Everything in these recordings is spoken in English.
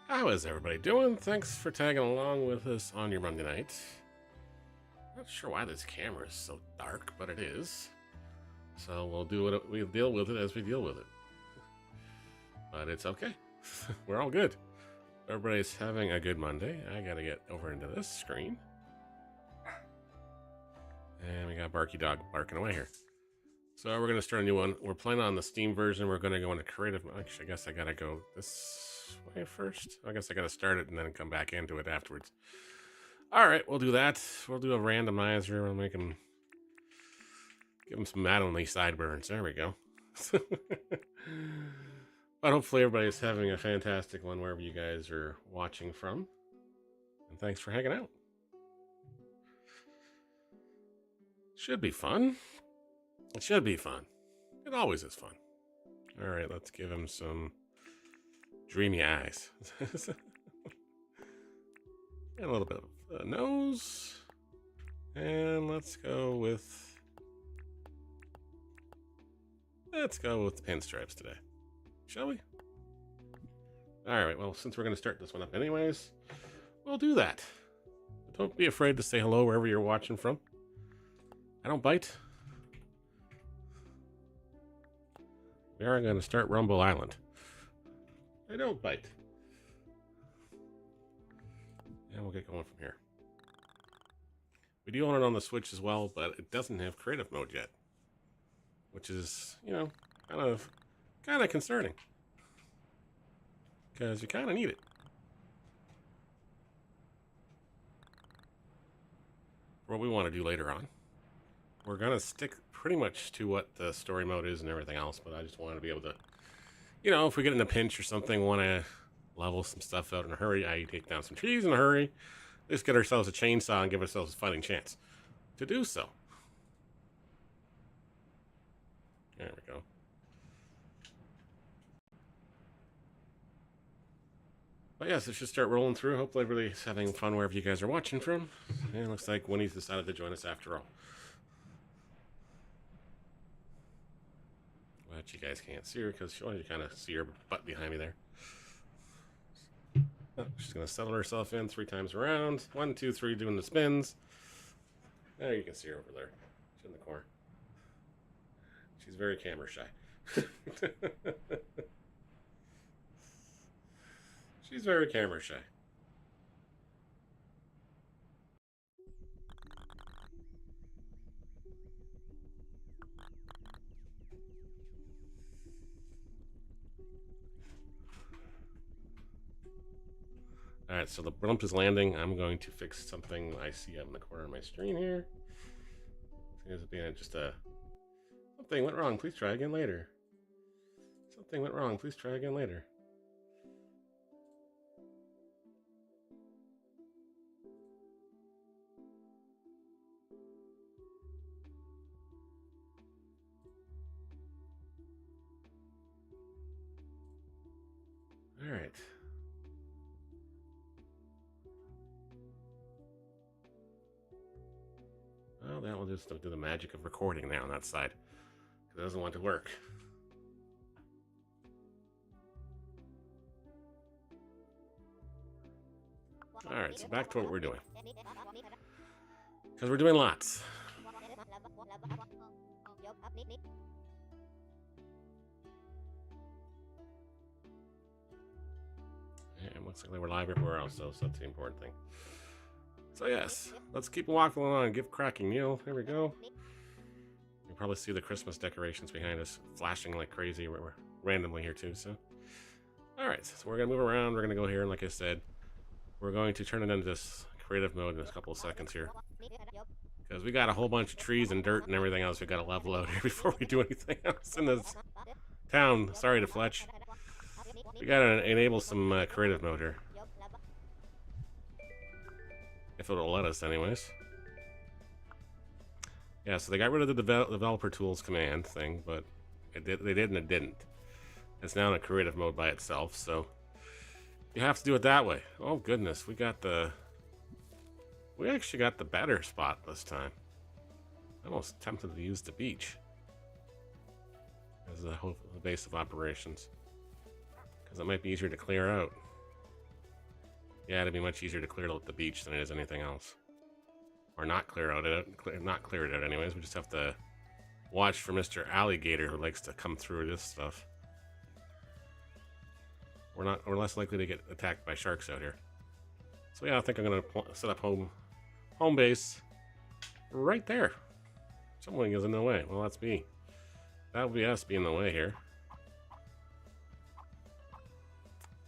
How is everybody doing? Thanks for tagging along with us on your Monday night. Not sure why this camera is so dark, but it is. So we'll deal with it as we deal with it. But it's okay. We're all good. Everybody's having a good Monday. I gotta get over into this screen. And we got Barky Dog barking away here. So we're gonna start a new one. We're playing on the Steam version. We're gonna go into creative. Actually, I guess I gotta go this way first. I guess I gotta start it and then come back into it afterwards. All right, we'll do that. We'll do a randomizer. We'll make him, give him some Mattingly sideburns. There we go. But hopefully everybody's having a fantastic one wherever you guys are watching from. And thanks for hanging out. Should be fun. It should be fun. It always is fun. All right, let's give him some dreamy eyes. And a little bit of a nose. And let's go with pinstripes today. Shall we? All right, well, since we're going to start this one up anyways, we'll do that. But don't be afraid to say hello wherever you're watching from. I don't bite. We are going to start Rumble Island. I don't bite. And we'll get going from here. We do own it on the Switch as well, but it doesn't have creative mode yet. Which is, you know, kind of concerning. Because you kind of need it. For what we want to do later on. We're going to stick pretty much to what the story mode is and everything else, but I just wanted to be able to, you know, if we get in a pinch or something, want to level some stuff out in a hurry, i.e. take down some trees in a hurry, let's get ourselves a chainsaw and give ourselves a fighting chance to do so. There we go. But yes, let's just start rolling through. Hopefully everybody's having fun wherever you guys are watching from. And it looks like Winnie's decided to join us after all. But you guys can't see her because you kind of see her butt behind me there. Oh, she's going to settle herself in 3 times around. 1, 2, 3, doing the spins. There, you can see her over there. She's in the corner. She's very camera shy. She's very camera shy. All right, so the blimp is landing. I'm going to fix something I see up in the corner of my screen here. Seems to be just something went wrong. Please try again later. Something went wrong. Please try again later. All right. Well, that will just do the magic of recording now on that side. Because it doesn't want to work. Alright, so back to what we're doing. Because we're doing lots. And looks like they were live everywhere else, so that's the important thing. So yes, let's keep walking along. Give cracking, Neil. There we go. You'll probably see the Christmas decorations behind us flashing like crazy randomly here too. So, all right, so we're gonna move around. We're gonna go here, and like I said, we're going to turn it into this creative mode in a couple of seconds here, because we got a whole bunch of trees and dirt and everything else we got to level out here before we do anything else in this town. Sorry to Fletch. We gotta enable some creative mode here. If it'll let us, anyways. Yeah, so they got rid of the developer tools command thing, but they did and it didn't. It's now in a creative mode by itself, so you have to do it that way. Oh goodness, we actually got the better spot this time. I'm almost tempted to use the beach as the base of operations, because it might be easier to clear out. Yeah, it'd be much easier to clear out the beach than it is anything else. Or not clear it out anyways. We just have to watch for Mr. Alligator who likes to come through this stuff. We're less likely to get attacked by sharks out here. So yeah, I think I'm gonna set up home base right there. Someone is in the way. Well, that's me. That would be us being in the way here.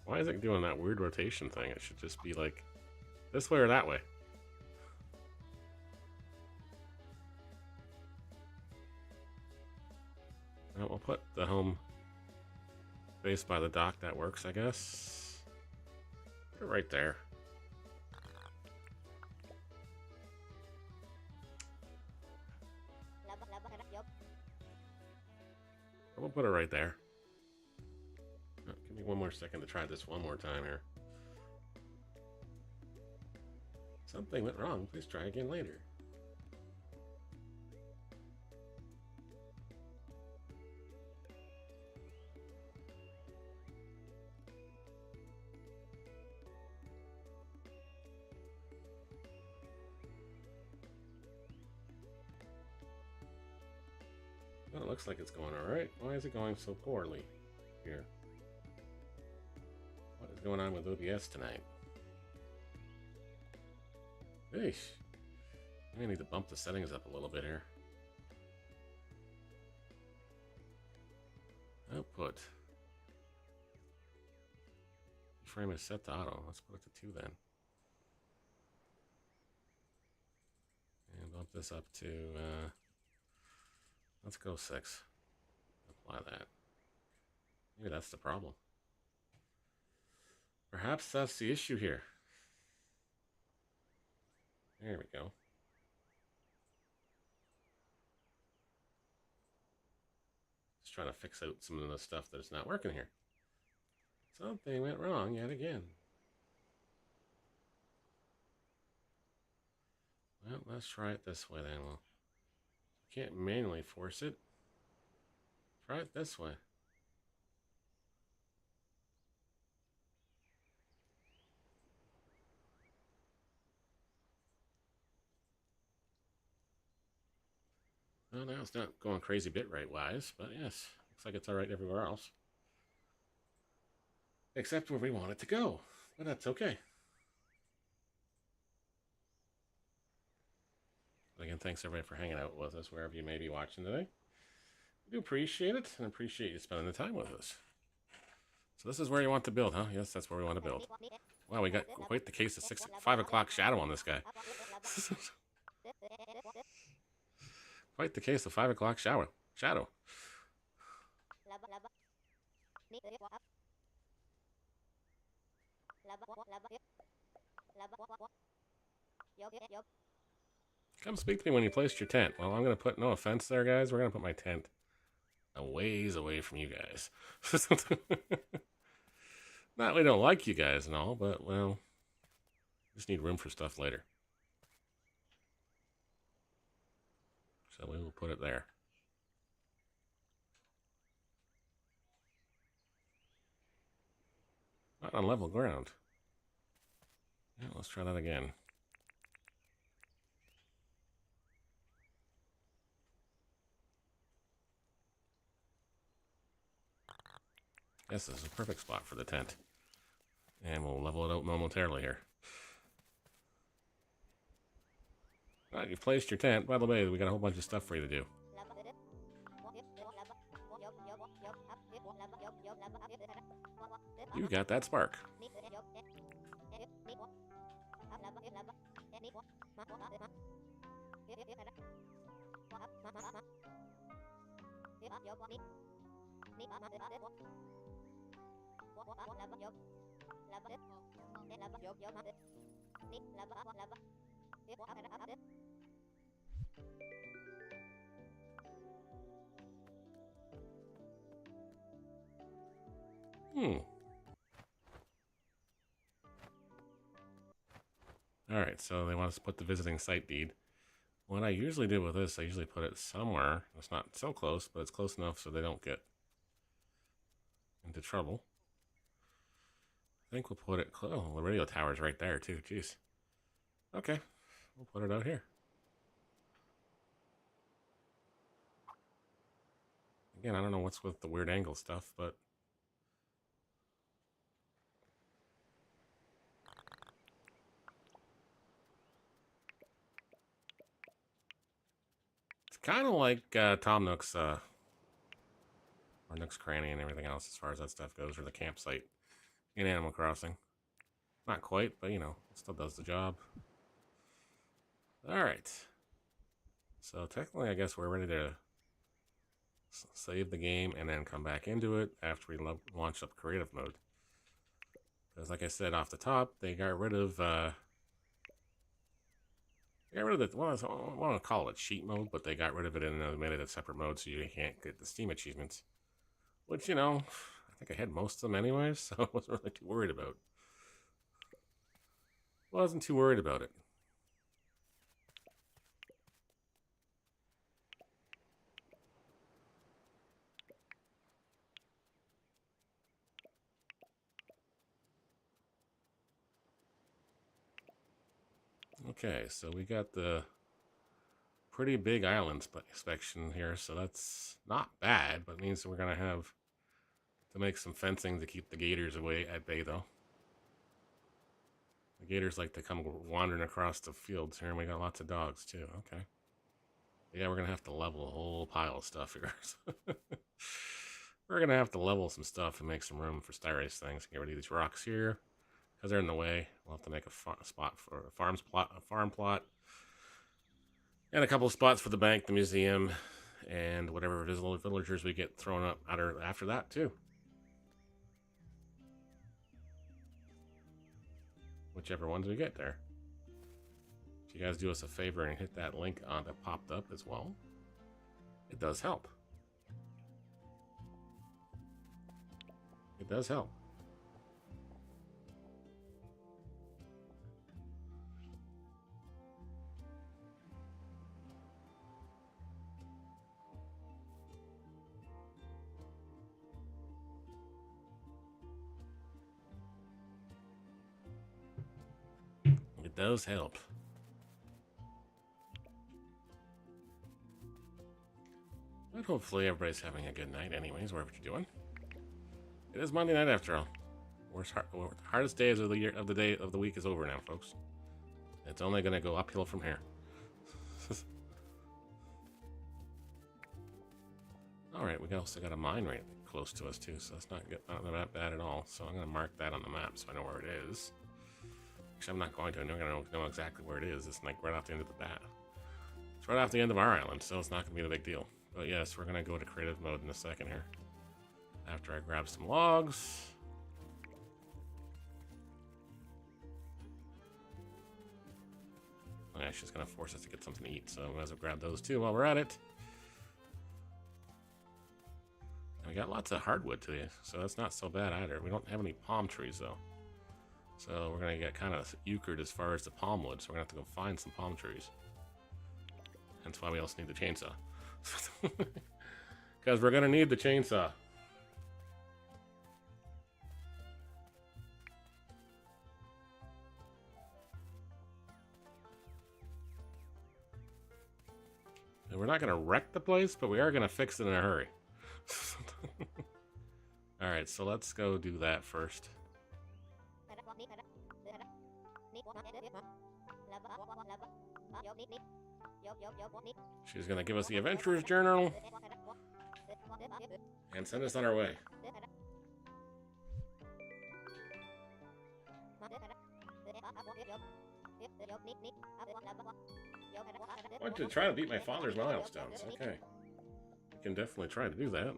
Why is it doing that weird rotation thing? It should just be like this way or that way. Well, we'll put the home base by the dock. That works, I guess. Put it right there. We'll put it right there. Oh, give me one more second to try this one more time here. Something went wrong. Please try again later. Well, it looks like it's going alright. Why is it going so poorly here? What is going on with OBS tonight? Eesh. I need to bump the settings up a little bit here. Output. Frame is set to auto. Let's put it to 2 then. And bump this up to let's go 6. Apply that. Maybe that's the problem. Perhaps that's the issue here. There we go. Just trying to fix out some of the stuff that's not working here. Something went wrong yet again. Well, let's try it this way then. Well, can't manually force it. Try it this way. Well, now it's not going crazy bitrate wise, but yes, looks like it's alright everywhere else. Except where we want it to go, but that's okay. Again, thanks everybody for hanging out with us wherever you may be watching today. We do appreciate it and appreciate you spending the time with us. So this is where you want to build, huh? Yes, that's where we want to build. Wow, we got quite the case of 5 o'clock shadow on this guy. Quite the case of 5 o'clock shadow. Come speak to me when you placed your tent. Well, I'm going to put, no offense there, guys, we're going to put my tent a ways away from you guys. Not we don't like you guys and all, but, well, just need room for stuff later. So we will put it there. Not on level ground. Yeah, let's try that again. Yes, this is a perfect spot for the tent. And we'll level it out momentarily here. All right, you've placed your tent. By the way, we got a whole bunch of stuff for you to do. You got that spark. Alright, so they want us to put the visiting site deed. What I usually do with this, I usually put it somewhere. It's not so close, but it's close enough so they don't get into trouble. think we'll put it... Oh, the radio tower's right there, too. Jeez. Okay. We'll put it out here. Again, I don't know what's with the weird angle stuff, but... It's kind of like Tom Nook's... or Nook's Cranny and everything else as far as that stuff goes, or the campsite in Animal Crossing. Not quite, but, you know, it still does the job. Alright. So, technically, I guess we're ready to save the game and then come back into it after we launch up creative mode. Because, like I said off the top, they got rid of the, well, I want to call it cheat mode, but they got rid of it and made it a separate mode so you can't get the Steam achievements. Which, you know, I think I had most of them anyways, so I wasn't really too worried about. Wasn't too worried about it. Okay, so we got the pretty big island section here, so that's not bad, but it means we're going to have to make some fencing to keep the gators away at bay, though. The gators like to come wandering across the fields here, and we got lots of dogs, too. Okay. Yeah, we're going to have to level a whole pile of stuff here. We're going to have to level some stuff and make some room for Styrace things. Get rid of these rocks here, because they're in the way. We'll have to make a spot for a farm plot. And a couple of spots for the bank, the museum, and whatever villagers we get thrown up after that, too. Whichever ones we get there. If you guys do us a favor and hit that link that popped up as well, it does help. It does help. It does help. But hopefully everybody's having a good night anyways, wherever you're doing. It is Monday night after all. Hardest days of the week is over now, folks. It's only going to go uphill from here. Alright, we also got a mine right close to us too, so that's not that bad at all. So I'm going to mark that on the map so I know where it is. Actually, I'm not going to. I'm going to know exactly where it is. It's like right off the end of the bat. It's right off the end of our island, so it's not going to be the big deal. But yes, we're going to go to creative mode in a second here. After I grab some logs. Oh, yeah, she's going to force us to get something to eat, so we might as well grab those too while we're at it. And we got lots of hardwood today, so that's not so bad either. We don't have any palm trees, though. So we're going to get kind of euchred as far as the palm wood, so we're going to have to go find some palm trees. Hence why we also need the chainsaw. Because we're going to need the chainsaw. And we're not going to wreck the place, but we are going to fix it in a hurry. Alright, so let's go do that first. She's going to give us the Adventurer's Journal and send us on our way. I want to try to beat my father's milestones. Okay. I can definitely try to do that.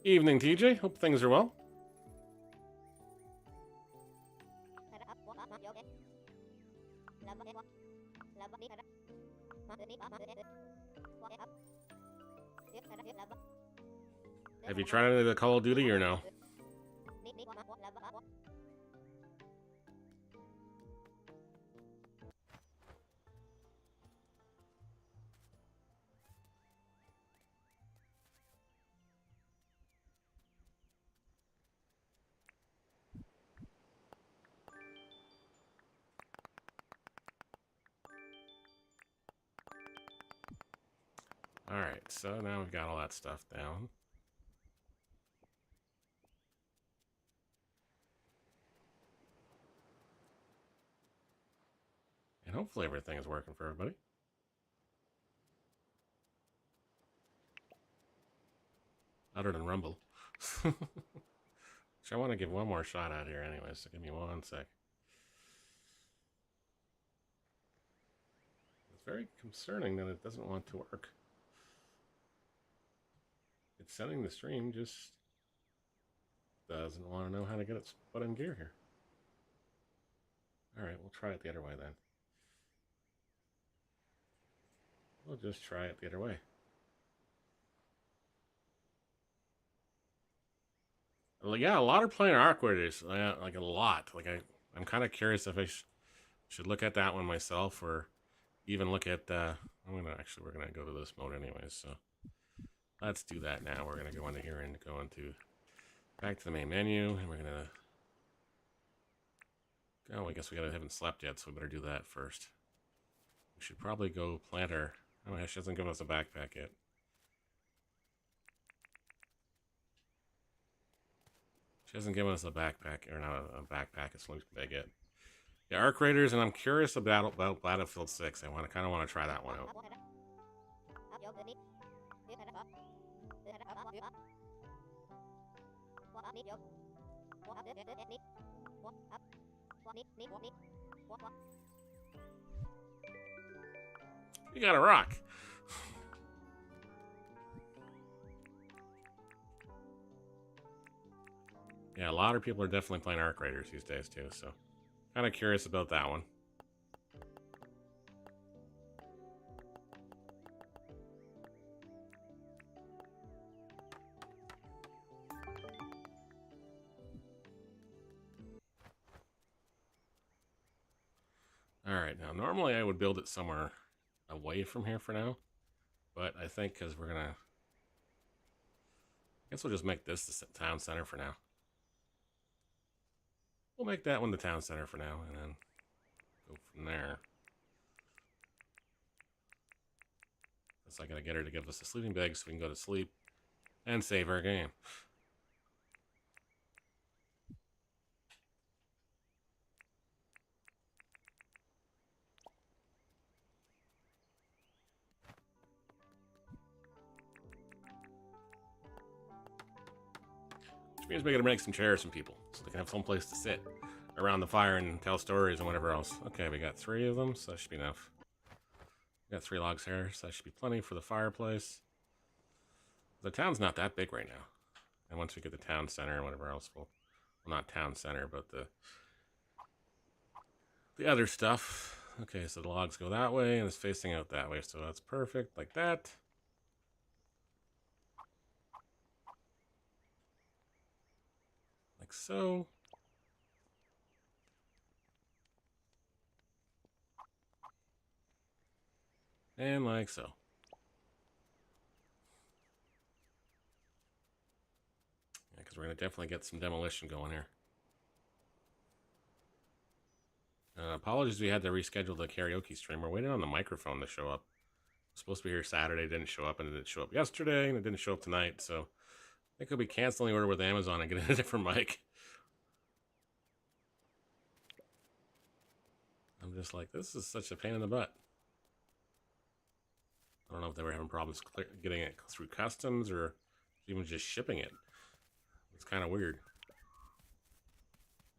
Evening, TJ. Hope things are well. Have you tried any of the Call of Duty or no? Alright, so now we've got all that stuff down. And hopefully everything is working for everybody. Other than Rumble. Which I want to give one more shot at here anyway, so give me 1 sec. It's very concerning that it doesn't want to work. It's sending the stream, just doesn't want to know how to get its butt in gear here. Alright, we'll try it the other way then. We'll just try it the other way. Well, yeah, a lot are playing Arc Raiders, like a lot. Like I'm kind of curious if I should look at that one myself, or even look at. We're gonna go to this mode anyways. So let's do that now. We're gonna go into here and go into back to the main menu, and we're gonna. Oh, I guess we haven't slept yet, so we better do that first. We should probably go plant our. Oh, she hasn't given us a backpack yet. She hasn't given us a backpack, or not a backpack, it's sleeping bag yet. Yeah, Arc Raiders, and I'm curious about Battlefield 6. I kind of want to try that one out. You got a rock. Yeah, a lot of people are definitely playing Arc Raiders these days too, so kind of curious about that one. Alright, now normally I would build it somewhere away from here for now, but I think because I guess we'll just make this the town center for now. We'll make that one the town center for now, and then go from there. Guess I gotta get her to give us a sleeping bag so we can go to sleep and save our game. Which means we gotta make some chairs from people so they can have some place to sit around the fire and tell stories and whatever else. Okay, we got 3 of them, so that should be enough. We got 3 logs here, so that should be plenty for the fireplace. The town's not that big right now. And once we get the town center and whatever else, well, not town center, but the other stuff. Okay, so the logs go that way and it's facing out that way, so that's perfect, like that. Like so. And like so. Yeah, because we're going to definitely get some demolition going here. Apologies we had to reschedule the karaoke stream. We're waiting on the microphone to show up. It was supposed to be here Saturday, didn't show up, and it didn't show up yesterday, and it didn't show up tonight, so I think I'll be canceling the order with Amazon and getting a different mic. I'm just like, this is such a pain in the butt. I don't know if they were having problems getting it through customs or even just shipping it. It's kind of weird.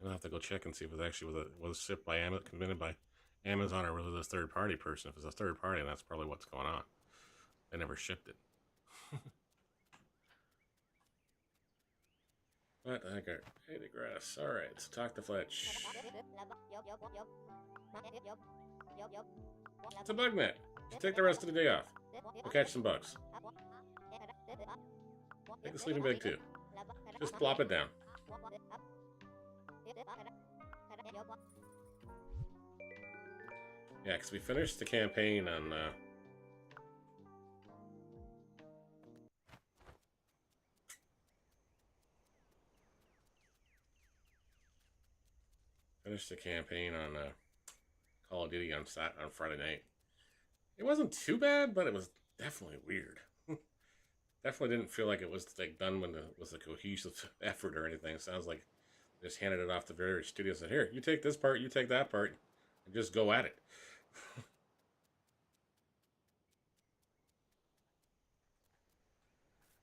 I'll have to go check and see if it actually was shipped by committed by Amazon or was it a third-party person. If it's a third party, that's probably what's going on. They never shipped it. But I got 80 grass. All right, so talk to Fletch. It's a bug net. Just take the rest of the day off. We'll catch some bugs. Take the sleeping bag too. Just plop it down. Yeah, because we finished the campaign on Call of Duty on Friday night. It wasn't too bad, but it was definitely weird. Definitely didn't feel like it was like done when it was a cohesive effort or anything. It sounds like they just handed it off to various studios and said, here, you take this part, you take that part, and just go at it.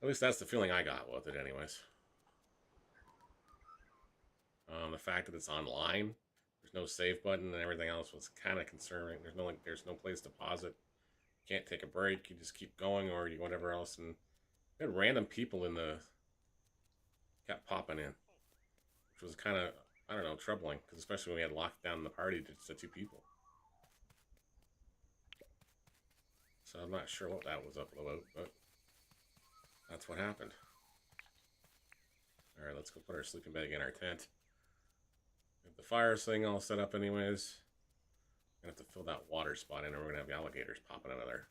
At least that's the feeling I got with it, anyways. The fact that it's online, there's no save button, and everything else was kind of concerning. There's no place to pause it. You can't take a break. You just keep going, or you whatever else. And we had random people in the kept popping in, which was kind of, I don't know, troubling, because especially when we had locked down the party to just the 2 people. So I'm not sure what that was up about, but that's what happened. All right, let's go put our sleeping bag in our tent. Get the fire thing all set up anyways. I'm gonna have to fill that water spot in, or we're gonna have alligators popping out of there.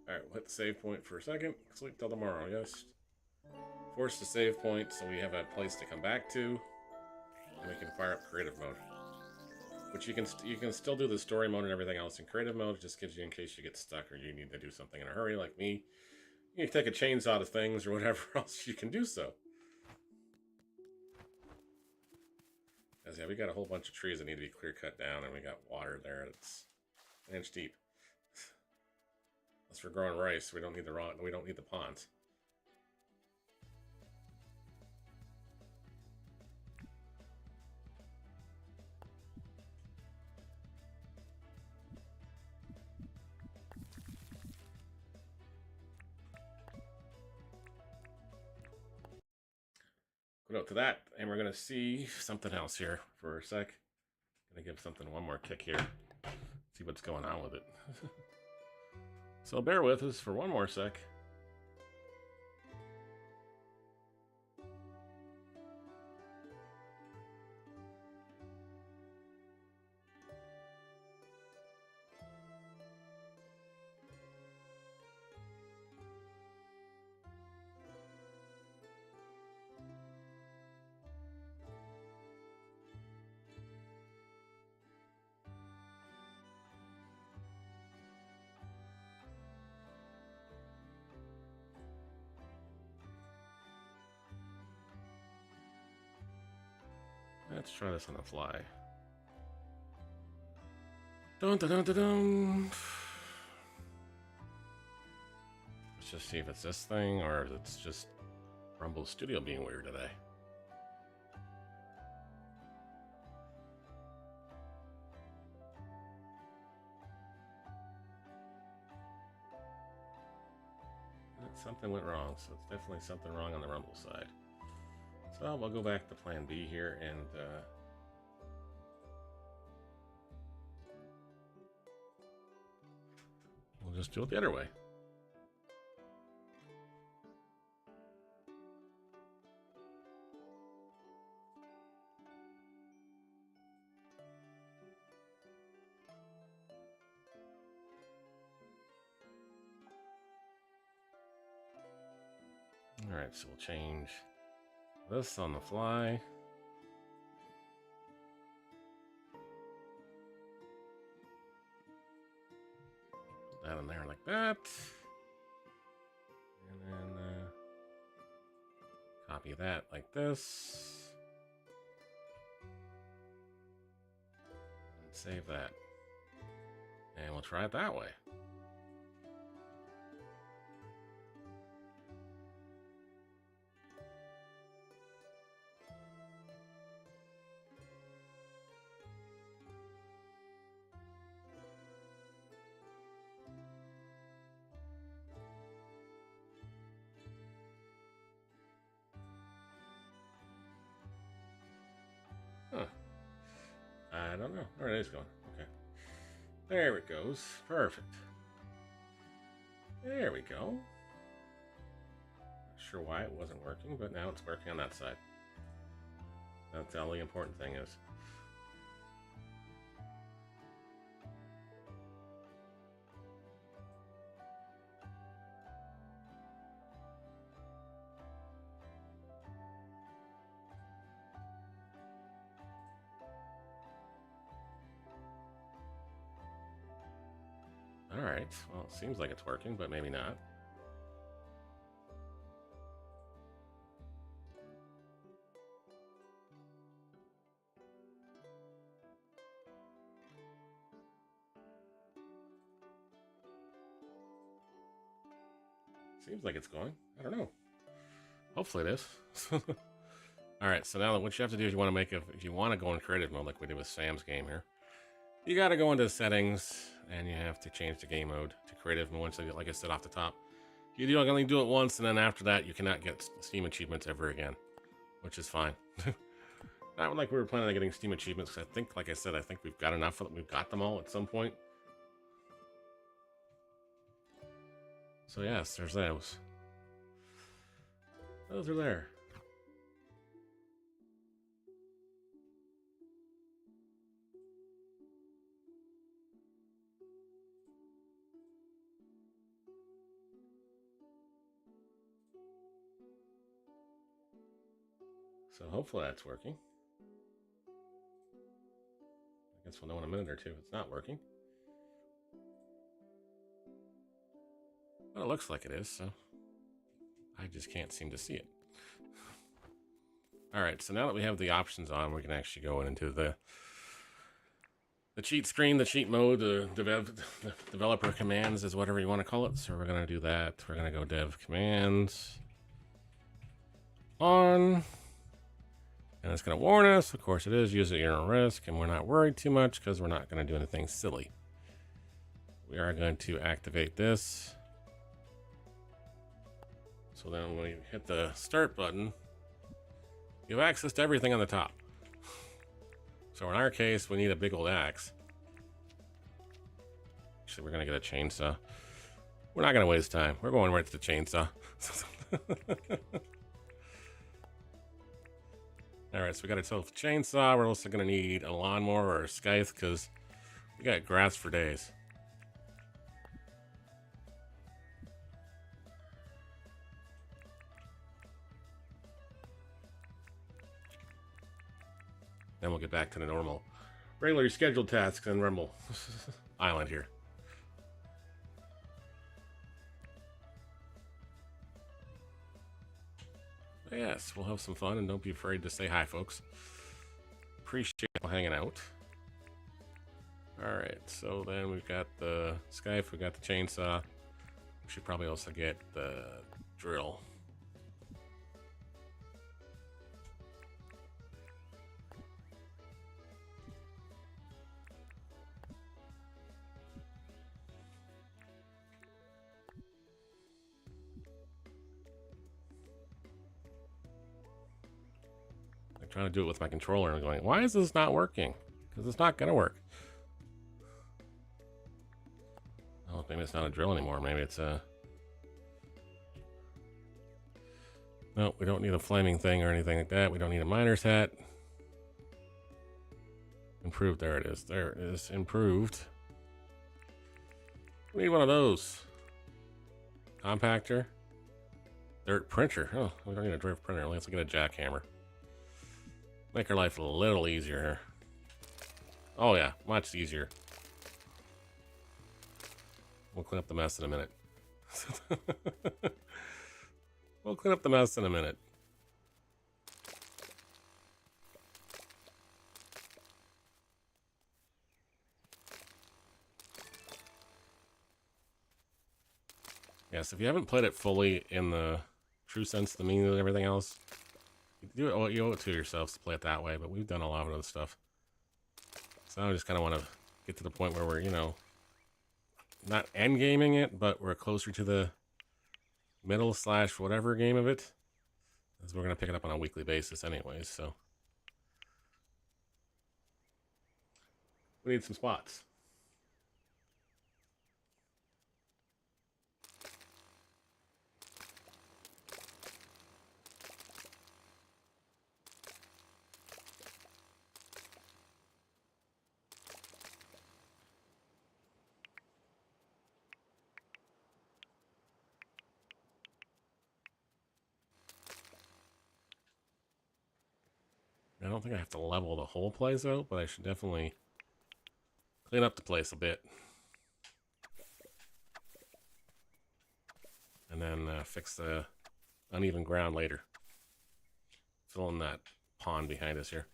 All right, we'll hit the save point for a second. Sleep till tomorrow, yes. Force the save point so we have a place to come back to, and we can fire up creative mode. Which you can still do the story mode and everything else in creative mode. It just gives you in case you get stuck or you need to do something in a hurry, like me. You can take a chainsaw to things or whatever else, you can do so. As yeah, we got a whole bunch of trees that need to be clear cut down, and we got water there that's an inch deep. Unless we're growing rice, we don't need the ponds. Go to that, and we're gonna see something else here for a sec. Gonna give something one more kick here. See what's going on with it. So bear with us for one more sec. Let's try this on the fly. Dun dun dun dun dun. Let's just see if it's this thing or if it's just Rumble Studio being weird today. Something went wrong, so it's definitely something wrong on the Rumble side. So we'll go back to plan B here, and we'll just do it the other way. All right, so we'll change this on the fly. Put that in there like that. And then copy that like this. And save that. And we'll try it that way. Huh. I don't know. Where it is going. Okay. There it goes. Perfect. There we go. Not sure why it wasn't working, but now it's working on that side. That's all the important thing is. Alright, well, it seems like it's working, but maybe not. Seems like it's going. I don't know. Hopefully it is. Alright, so now what you have to do is you want to make if you want to go in creative mode like we did with Sam's game here, you got to go into settings and you have to change the game mode to creative mode. So like I said off the top, you only do it once, and then after that you cannot get Steam achievements ever again, which is fine. Not like we were planning on getting Steam achievements. I think, like I said, I think we've got enough of them. We've got them all at some point. So yes, there's those. Those are there. So hopefully that's working. I guess we'll know in a minute or two if it's not working. Well, it looks like it is, so I just can't seem to see it. Alright, so now that we have the options on, we can actually go into the cheat screen, the cheat mode, the developer commands is whatever you want to call it. So we're going to do that. We're going to go dev commands on. And it's going to warn us. Of course it is. Use it at your own risk. And we're not worried too much because we're not going to do anything silly. We are going to activate this. So then when you hit the start button, you have access to everything on the top. So in our case, we need a big old axe. Actually, we're going to get a chainsaw. We're not going to waste time. We're going right to the chainsaw. Alright, so we got ourselves a chainsaw. We're also going to need a lawnmower or a scythe because we got grass for days. Then we'll get back to the normal, regularly scheduled tasks and Rumble Island here. But yes, we'll have some fun and don't be afraid to say hi, folks. Appreciate you hanging out. Alright, so then we've got the scythe, we've got the chainsaw. We should probably also get the drill. Trying to do it with my controller and going, why is this not working? Because it's not going to work. Oh, maybe it's not a drill anymore. Maybe it's a... No, we don't need a flaming thing or anything like that. We don't need a miner's hat. Improved. There it is. There it is. Improved. We need one of those. Compactor. Dirt printer. Oh, we don't need a dirt printer. Let's get a jackhammer. Make our life a little easier here. Oh yeah, much easier. We'll clean up the mess in a minute. We'll clean up the mess in a minute. Yes, if you haven't played it fully in the true sense of the meaning and everything else, you owe it to yourselves to play it that way, but we've done a lot of other stuff. So I just kind of want to get to the point where we're, you know, not end gaming it, but we're closer to the middle / whatever game of it. As we're going to pick it up on a weekly basis anyways, so. We need some spots. I don't think I have to level the whole place out, but I should definitely clean up the place a bit. and then fix the uneven ground later. Fill in that pond behind us here.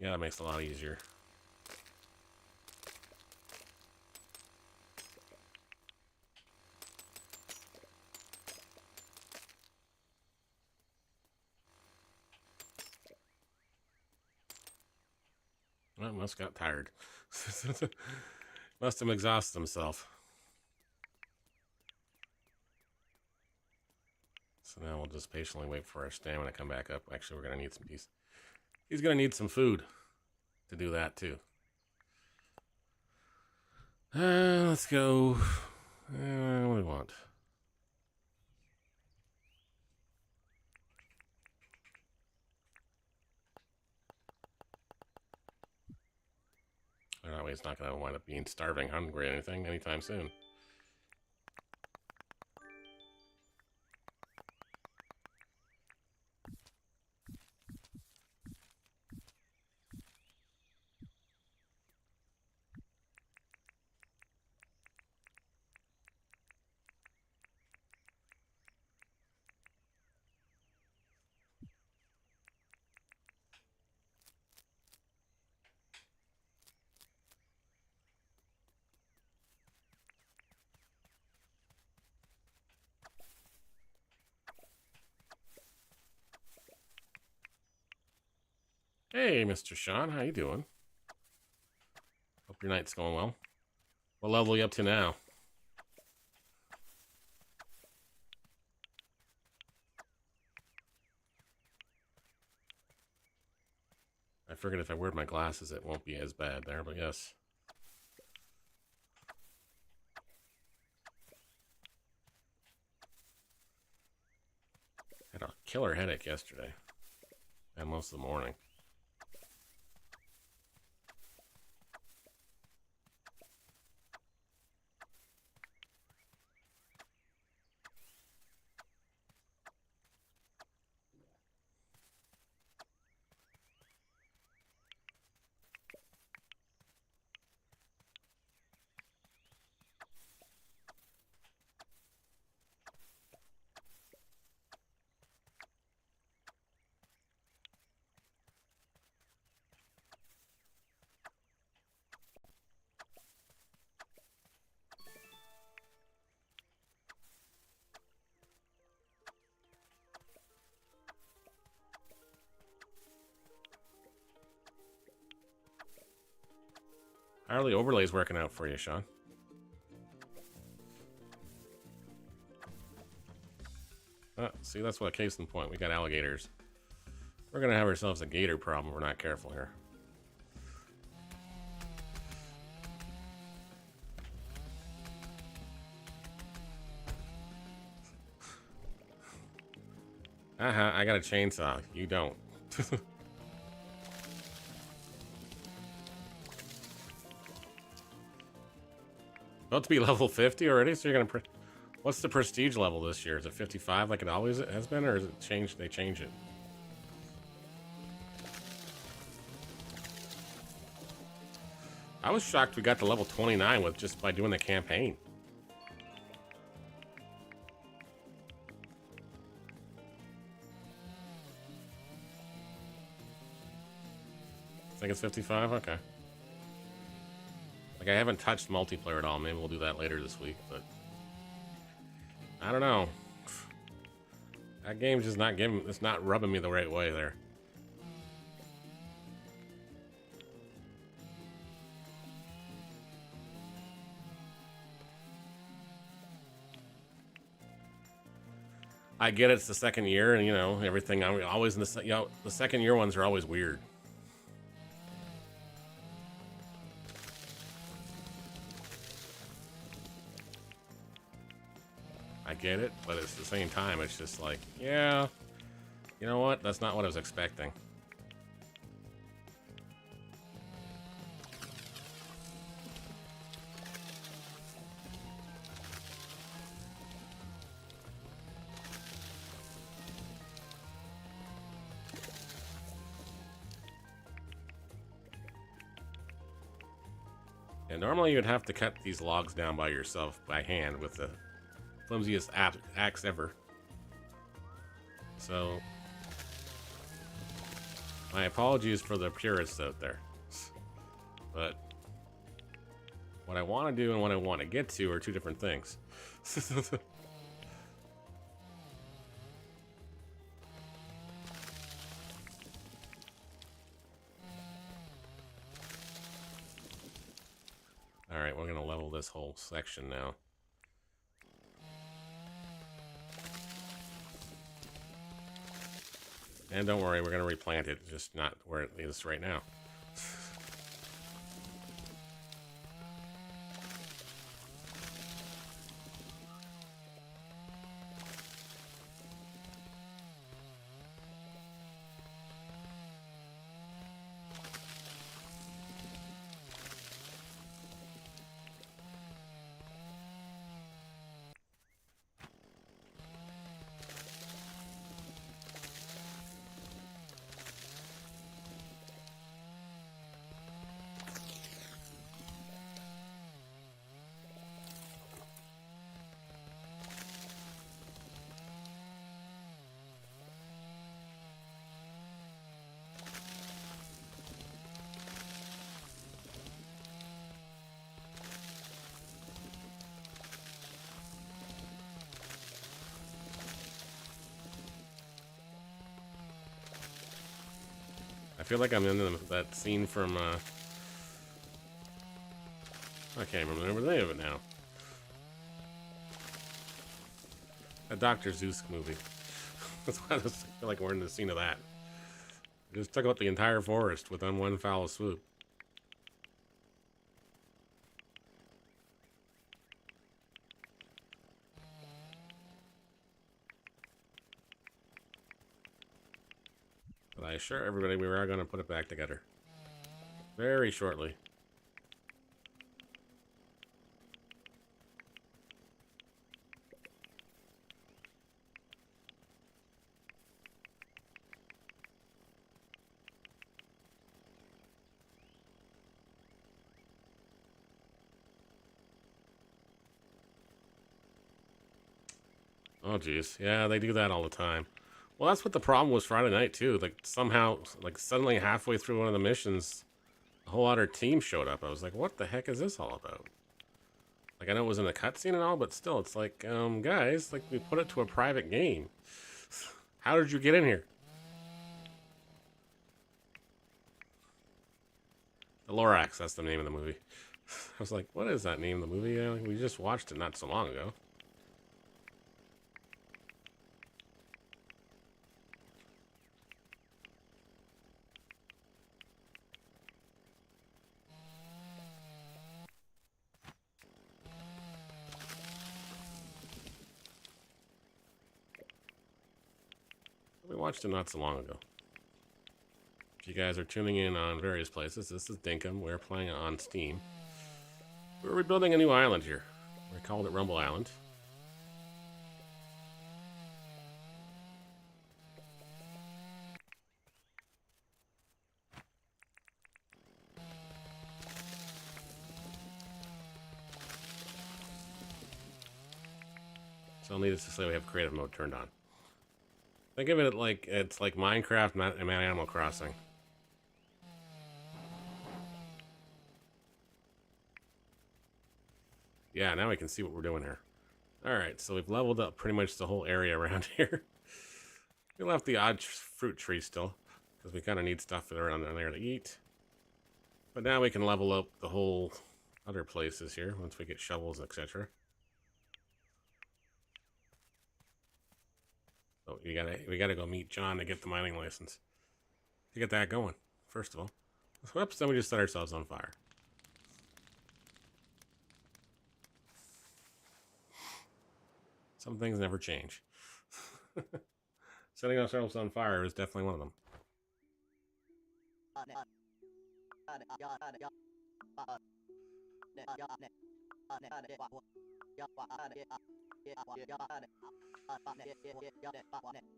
Yeah, that makes it a lot easier. Well, must got tired. Must have exhausted himself. So now we'll just patiently wait for our stamina to come back up. Actually, we're going to need some peace. He's going to need some food to do that too. Let's go. What do we want? That way he's not going to wind up being starving, hungry, or anything anytime soon. Hey, Mr. Sean, how you doing? Hope your night's going well. What level are you up to now? I figured if I wear my glasses, it won't be as bad there, but yes. Had a killer headache yesterday, and most of the morning. How are the overlays working out for you, Sean? See, that's what case in point. We got alligators. We're gonna have ourselves a gator problem if we're not careful here. I got a chainsaw. You don't. About to be level 50 already, so you're gonna... What's the prestige level this year? Is it 55 like it always has been, or is it changed? They change it? I was shocked we got to level 29 with just by doing the campaign. I think it's 55? Okay. Like, I haven't touched multiplayer at all. Maybe we'll do that later this week, but... I don't know. That game's just not giving... It's not rubbing me the right way there. I get it's the second year, and you know everything. I'm always in the second year ones are always weird. I get it, but at the same time, it's just like, yeah, you know what? That's not what I was expecting. And normally you'd have to cut these logs down by yourself, by hand, with the flimsiest axe ever. So, my apologies for the purists out there. But what I want to do and what I want to get to are two different things. Alright, we're going to level this whole section now. And don't worry, we're going to replant it, just not where it is right now. I feel like I'm in that scene from, I can't remember the name of it now. A Dr. Zeus movie. That's why I feel like we're in the scene of that. Just took out the entire forest with one foul swoop. But I assure everybody we are going to put it back together. Very shortly. Oh, geez. Yeah, they do that all the time. Well, that's what the problem was Friday night, too. Like, somehow, like, suddenly halfway through one of the missions, a whole other team showed up. I was like, what the heck is this all about? Like, I know it was in the cutscene and all, but still, it's like, guys, like, we put it to a private game. How did you get in here? The Lorax, that's the name of the movie. I was like, what is that name of the movie? We just watched it not so long ago. We watched it not so long ago. If you guys are tuning in on various places, this is Dinkum. We're playing on Steam. We're rebuilding a new island here. We called it Rumble Island. So needless to say, we have creative mode turned on. Think of it like it's like Minecraft and Animal Crossing. Yeah, now we can see what we're doing here. Alright, so we've leveled up pretty much the whole area around here. We left the odd fruit tree still, because we kind of need stuff around there to eat. But now we can level up the whole other places here, once we get shovels, etc. So we gotta go meet John to get the mining license. To get that going, first of all. Whoops, then we just set ourselves on fire. Some things never change. Setting ourselves on fire is definitely one of them.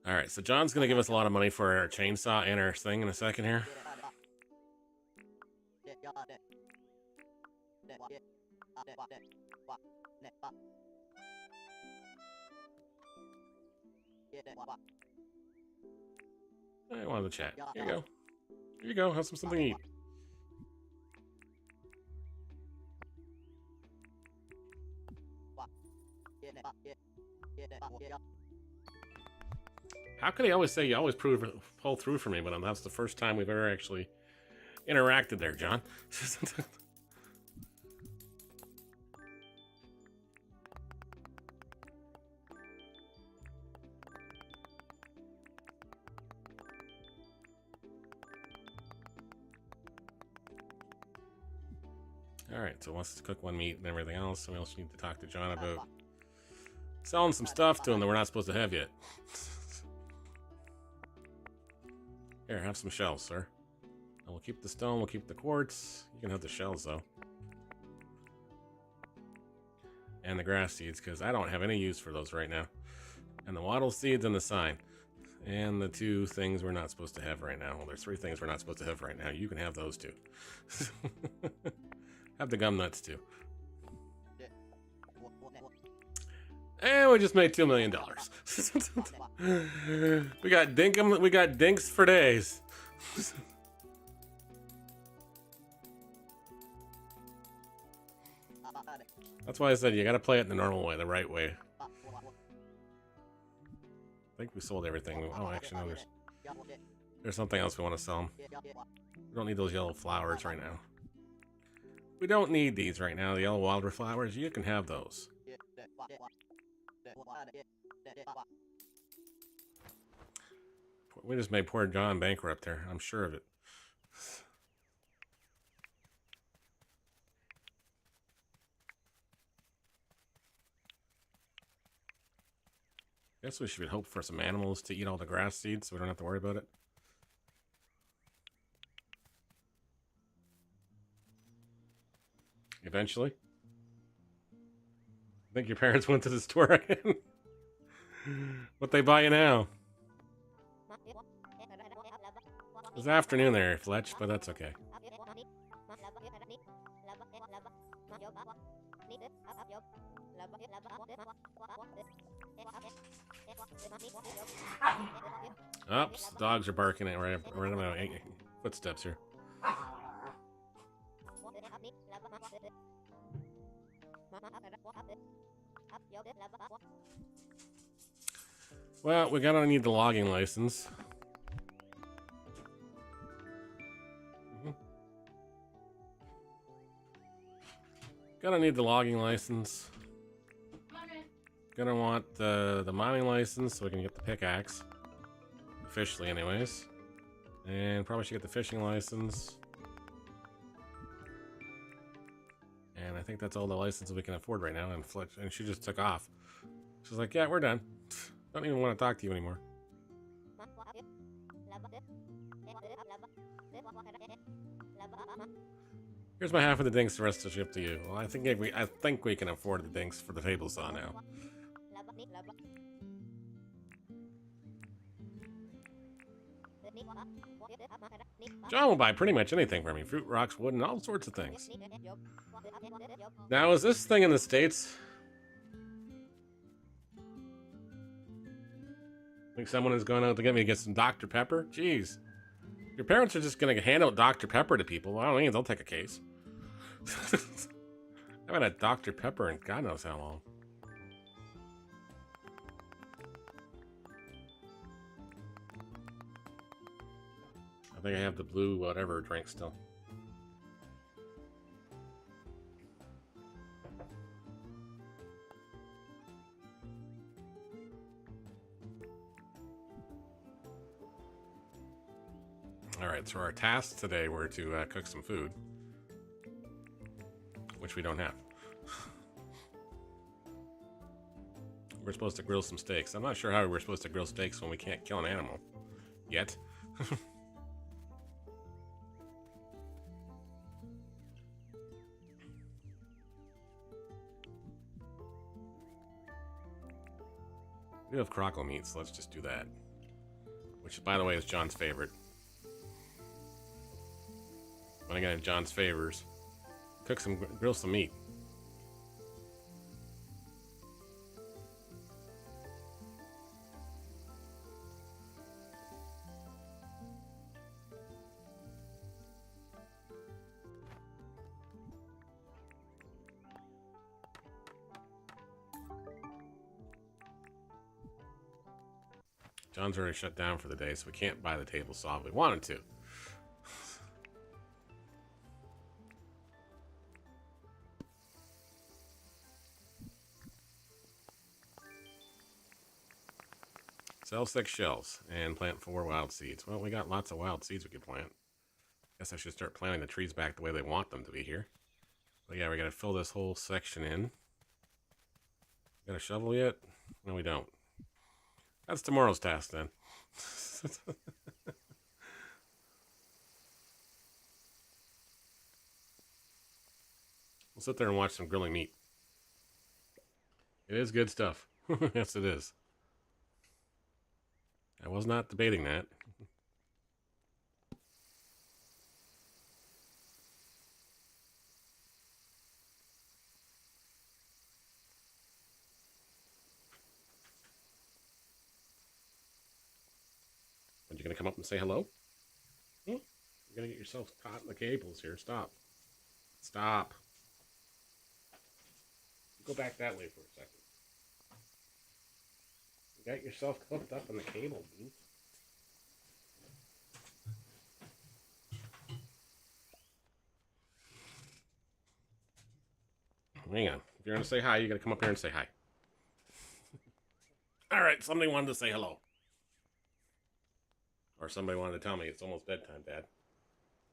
Alright, so John's going to give us a lot of money for our chainsaw and our thing in a second here. I wanted to chat. Here you go. Here you go. Have something to eat. How can he always say you always pull through for me, but that's the first time we've ever actually interacted there, John? Alright, so let's cook one meat and everything else. We also need to talk to John about selling some stuff to him that we're not supposed to have yet. Here, have some shells, sir. And we'll keep the stone, we'll keep the quartz. You can have the shells, though. And the grass seeds, because I don't have any use for those right now. And the wattle seeds and the sign. And the two things we're not supposed to have right now. Well, there's three things we're not supposed to have right now. You can have those two. Have the gum nuts, too. And we just made $2 million. We got Dinkum, we got dinks for days. That's why I said you gotta play it the normal way, the right way. I think we sold everything. Oh, actually, no, there's something else we want to sell them. We don't need those yellow flowers right now. We don't need these right now, the yellow wildwood flowers. You can have those. We just made poor John bankrupt there. I'm sure of it. Guess we should hope for some animals to eat all the grass seeds so we don't have to worry about it. Eventually. I think your parents went to the store again. What they buy you now? It's afternoon there, Fletch, but that's okay. Oops, the dogs are barking at right at my footsteps here. Well, we're gonna need the logging license. Gonna need the logging license. Gonna want the mining license so we can get the pickaxe. Officially, anyways. And probably should get the fishing license. And I think that's all the licenses we can afford right now. And Fletch, and she just took off. She's like, yeah, we're done. Don't even want to talk to you anymore. Here's my half of the dinks, the rest will ship to you. Well, I think we can afford the dinks for the table saw now. John will buy pretty much anything from me. Fruit, rocks, wood, and all sorts of things. Now, is this thing in the States? I think someone has gone out to get me to get some Dr. Pepper? Jeez. Your parents are just going to hand out Dr. Pepper to people. Well, I don't think they'll take a case. I haven't had Dr. Pepper in God knows how long. I think I have the blue whatever drink still. Alright, so our tasks today were to cook some food, which we don't have. We're supposed to grill some steaks. I'm not sure how we're supposed to grill steaks when we can't kill an animal. Yet. We do have crockle meat, so let's just do that. Which, by the way, is John's favorite. When I got John's favors, grill some meat. John's already shut down for the day, so we can't buy the table saw if we wanted to. Sell 6 shells and plant 4 wild seeds. Well, we got lots of wild seeds we could plant. Guess I should start planting the trees back the way they want them to be here. But yeah, we gotta fill this whole section in. Got a shovel yet? No, we don't. That's tomorrow's task then. We'll sit there and watch some grilling meat. It is good stuff. Yes, it is. I was not debating that. Are you gonna come up and say hello? You're gonna get yourself caught in the cables here. Stop. Stop. Go back that way for a second. You got yourself hooked up in the cable, dude. Hang on. If you're gonna say hi, you gotta come up here and say hi. Alright, somebody wanted to say hello. Or somebody wanted to tell me it's almost bedtime, Dad.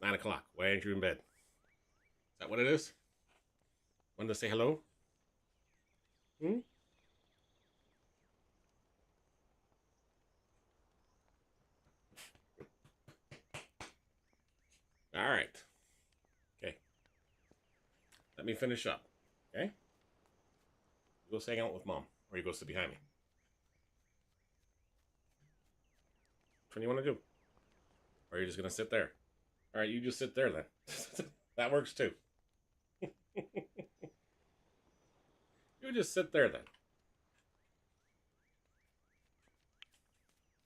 9 o'clock. Why aren't you in bed? Is that what it is? Wanted to say hello? Alright. Okay. Let me finish up. Okay? You go hang out with Mom. Or you go sit behind me. Which one do you want to do? Or are you just going to sit there? Alright, you just sit there then. That works too. You just sit there then.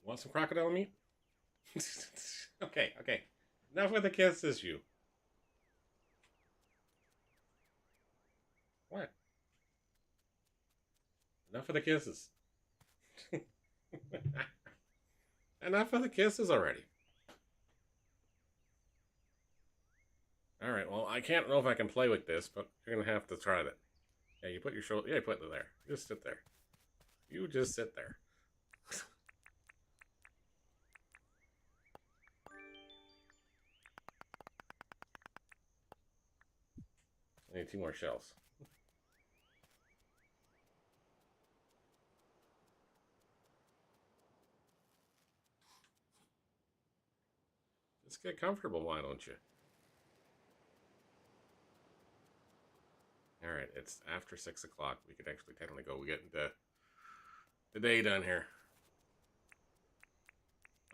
Want some crocodile meat? Okay. Enough with the kisses, you. What? Enough of the kisses. Enough of the kisses already. Alright, well, I can't know if I can play with this, but you're going to have to try that. Yeah, you put your shoulder... Yeah, you put it there. Just sit there. You just sit there. I need 2 more shells. Just get comfortable, why don't you? Alright, it's after 6 o'clock. We could actually technically go. We get the day done here.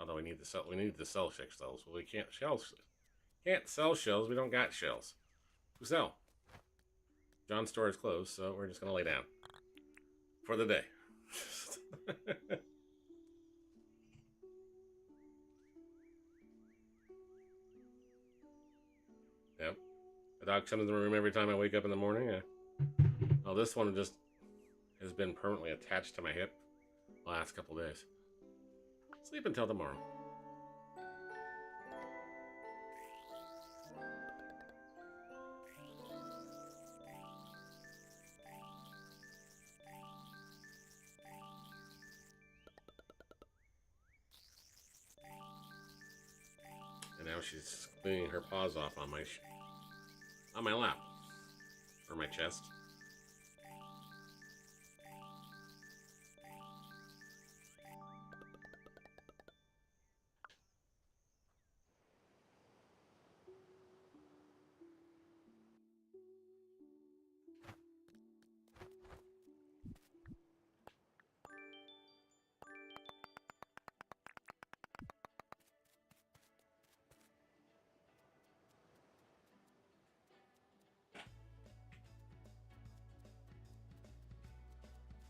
Although we need to sell 6 shells. Well, we can't sell shells. We don't got shells. Who sell? John's store is closed, so we're just gonna lay down for the day. Yep. The dog comes in the room every time I wake up in the morning. Oh, this one just has been permanently attached to my hip the last couple days. Sleep until tomorrow. now she's cleaning her paws off on my lap. Or my chest.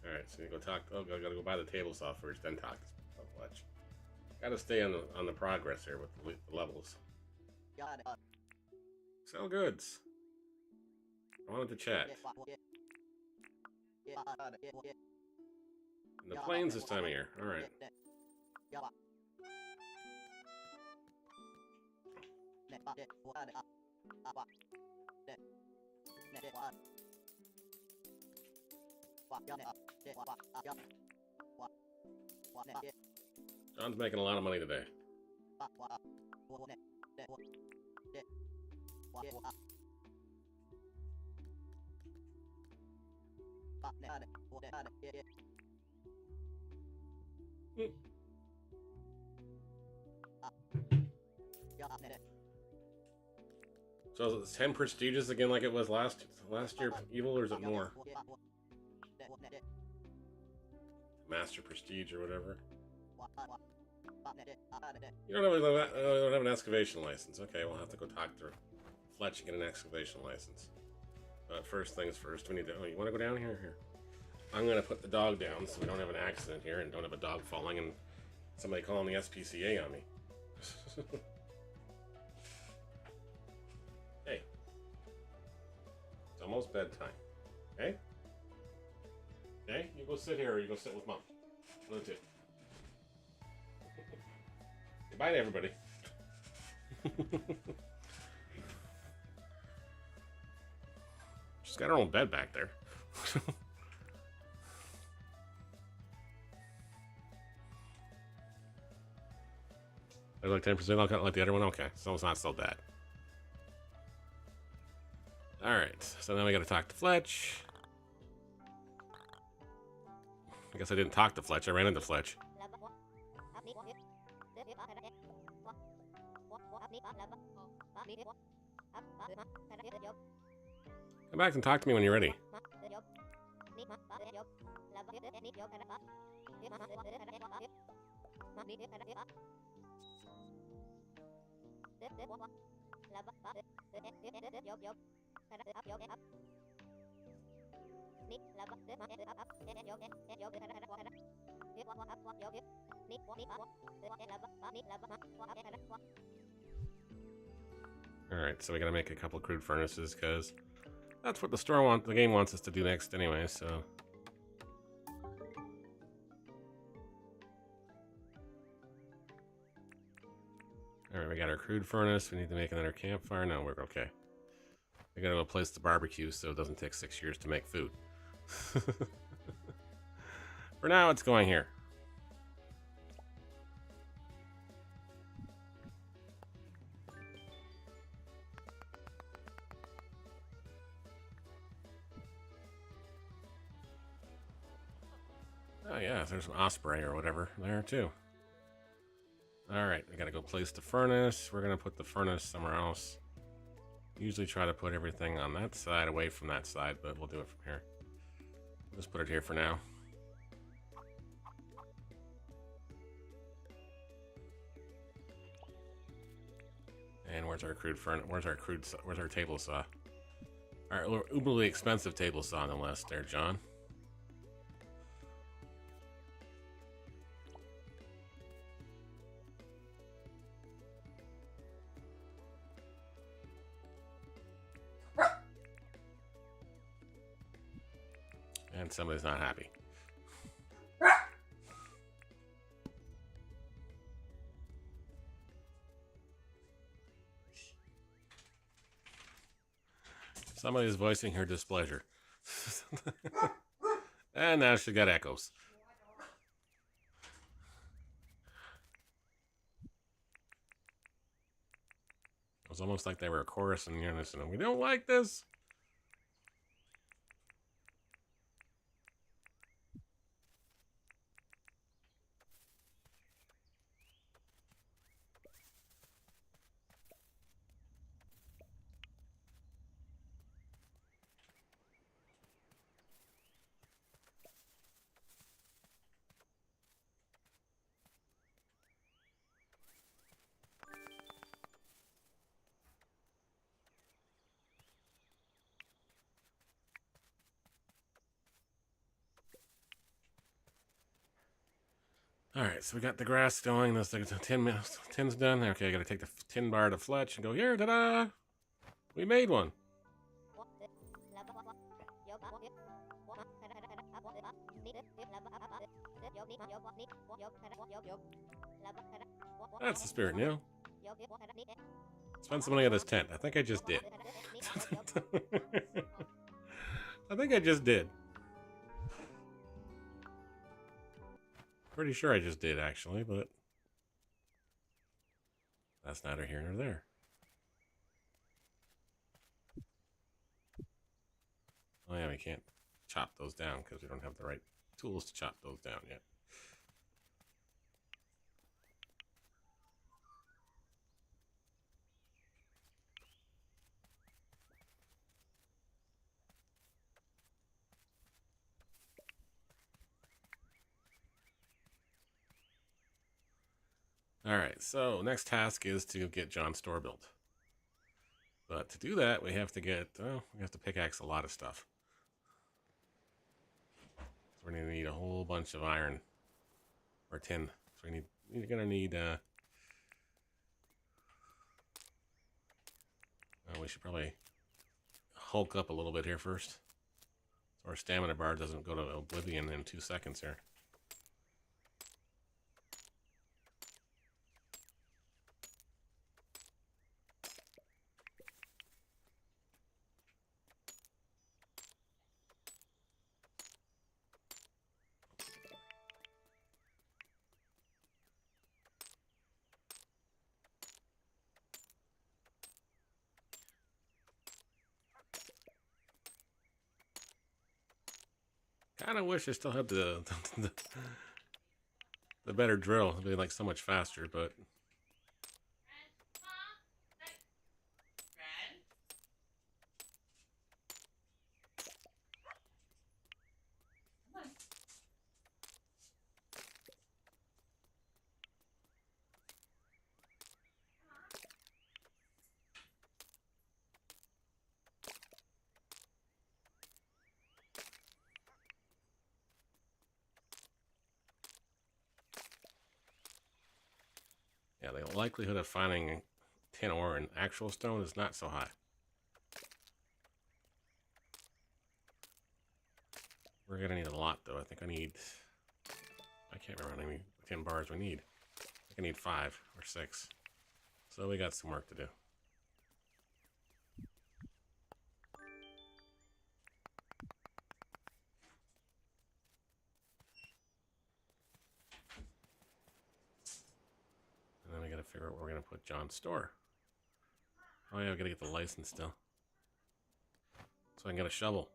Alright, so you go talk. Oh, I gotta go buy the table saw first, then talk to Fletch. Gotta stay on the progress here with the levels. Sell goods. I wanted to chat. And the plains this time of year. Alright. John's making a lot of money today. So is it 10 prestigious again like it was last year evil, or is it more? Master prestige or whatever. You don't have an excavation license. Okay, we'll have to go talk to Fletch and get an excavation license. But first things first, we need to. Oh, you want to go down here? Here. I'm gonna put the dog down so we don't have an accident here and don't have a dog falling and somebody calling the SPCA on me. Hey, it's almost bedtime. Okay? Okay, you go sit here or you go sit with Mom. One of the two. Goodbye to everybody. She's got her own bed back there. There's like 10%. I'll cut like the other one. Okay, so it's not so bad. Alright, so now we gotta talk to Fletch. I guess I didn't talk to Fletch, I ran into Fletch. Come back and talk to me when you're ready. Alright, so we gotta make a couple crude furnaces, because that's what the game wants us to do next anyway, so... Alright, we got our crude furnace, we need to make another campfire. No, we're okay. We gotta go place the barbecue so it doesn't take 6 years to make food. For now, it's going here. Oh yeah, there's an osprey or whatever there too. Alright, we gotta go place the furnace. We're gonna put the furnace somewhere else. Usually try to put everything on that side away from that side, but we'll do it from here. Just put it here for now. And where's our crude furnace? Where's our table saw? Our uberly expensive table saw on the list there, John. And somebody's not happy. Somebody's voicing her displeasure. And now she got echoes. was almost like they were a chorus in unison. We don't like this. Alright, so we got the grass going. That's the tin's done. Okay, I gotta take the tin bar to Fletch and go, here, ta-da! We made one. That's the spirit, Neil. Spend some money on this tent. I think I just did. I think I just did. Pretty sure I just did, actually, but that's neither here nor there. Oh yeah, we can't chop those down because we don't have the right tools to chop those down yet. Alright, so next task is to get John's store built. But to do that, we have to get, we have to pickaxe a lot of stuff. So we're going to need a whole bunch of iron or tin. So we're going to need, we should probably hulk up a little bit here first. So our stamina bar doesn't go to oblivion in 2 seconds here. Kind of wish I still had the better drill. It'd be like so much faster, but yeah, the likelihood of finding tin ore in actual stone is not so high. We're gonna need a lot, though. I think I can't remember how many tin bars we need. I think I need 5 or 6. So we got some work to do. And then we gotta figure out where we're gonna put John's store. Oh yeah, we gotta get the license still. So I can get a shovel.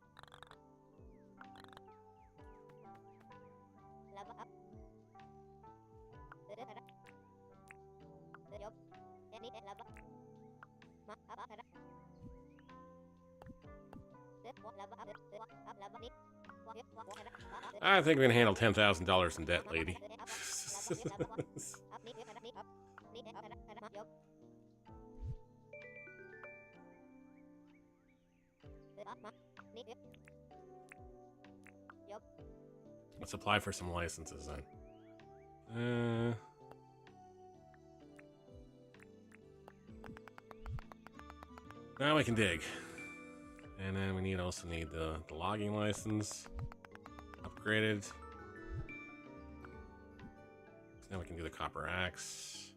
I think we can handle $10,000 in debt, lady. Let's apply for some licenses then. Now we can dig. And then we also need the logging license upgraded. So now we can do the copper axe.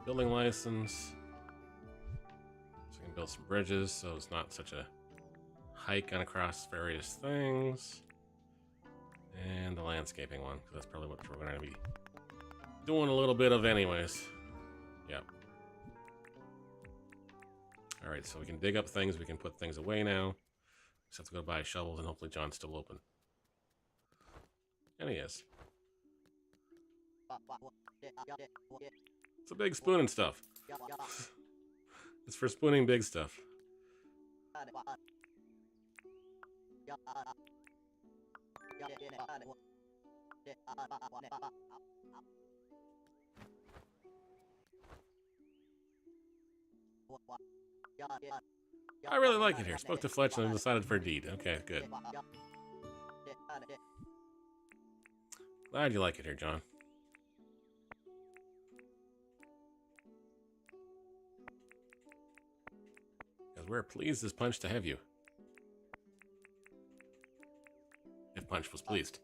Building license. So we can build some bridges so it's not such a hike on across various things. And the landscaping one, because that's probably what we're going to be doing a little bit of anyways. Yep. Alright, so we can dig up things, we can put things away now. Just have to go buy shovels, and hopefully John's still open. And he is. It's a big spoon and stuff. It's for spooning big stuff. I really like it here. Spoke to Fletch and decided for a deed. Okay, good. Glad you like it here, John. Because we're pleased as Punch to have you. If Punch was pleased.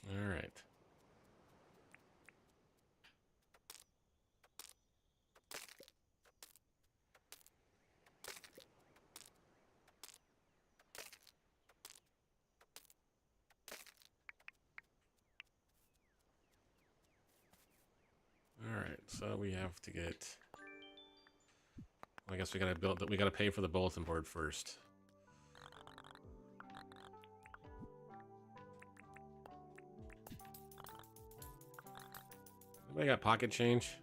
All right. So we have to get. I guess we gotta build that. We gotta pay for the bulletin board first. Anybody got pocket change?